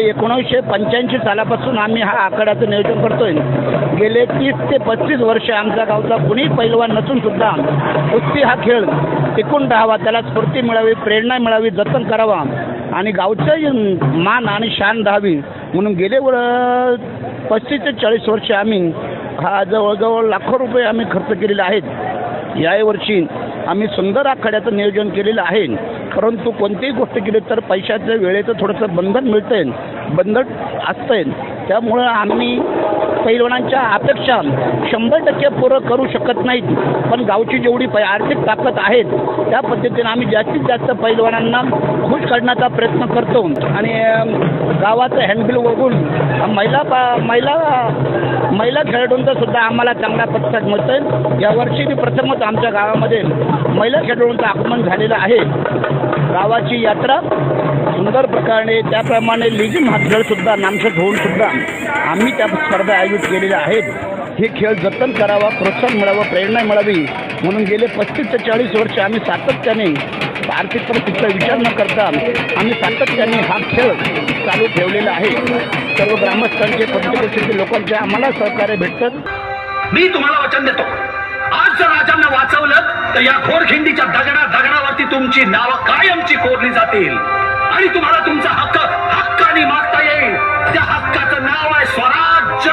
1985 सालापासून आम्ही हा आखाड्याचं नियोजन करतोय. गेले 30 ते 35 वर्ष आमच्या गावचा कुणी पैलवान नसून सुद्धा कुस्ती हा खेळ टिकून राहावा, त्याला स्फूर्ती मिळावी, प्रेरणा मिळावी, जतन करावा आणि गावचं मान आणि शान राहावी म्हणून गेले 35 ते 40 वर्ष आम्ही हा जवळजवळ लाखो रुपये आम्ही खर्च केलेले आहेत. यावर्षी आम्ही सुंदर आखाड्याचं नियोजन केलेलं आहे. परंतु कोणतीही गोष्ट केली तर पैशाचं वेळेचं थोडंसं बंधन मिळतंय, बंधन असतंय. त्यामुळं आम्ही पैलवानांच्या अपेक्षा 100% पूर्ण करू शकत नाहीत, पण गावची जेवढी आर्थिक ताकद आहे त्या पद्धतीने आम्ही जास्तीत जास्त पैलवानांना खुश करण्याचा प्रयत्न करतो. आणि गावाचं हँडबिल बघून महिला खेळाडूंचा सुद्धा आम्हाला चांगला प्रतिसाद मिळतोय. यावर्षी प्रथमच आमच्या गावामध्ये महिला खेळाडूंचं आगमन झालेलं आहे. गावाची यात्रा सुंदर प्रकारे त्याप्रमाणे लेझीम हा खेळसुद्धा नामशेष होऊन सुद्धा आम्ही त्या स्पर्धा आयोजित केलेल्या आहेत. हे खेळ जतन करावा, प्रोत्साहन मिळावं, प्रेरणा मिळावी म्हणून गेले 35 ते 40 वर्ष आम्ही सातत्याने आर्थिक परिस्थितीचा विचार न करता आम्ही सातत्याने हा खेळ चालू ठेवलेला आहे. सर्व ग्रामस्थांचे, प्रत्येक लोकांचे आम्हाला सहकार्य भेटतं. मी तुम्हाला वचन देतो, आज जर राजांना वाचवलं तर या घोरखिंडीच्या दगडावरती तुमची नावं कायमची कोरली जातील आणि तुम्हाला तुमचा हक्क हक्काने मागता येईल. त्या हक्काचं नाव आहे स्वराज्य.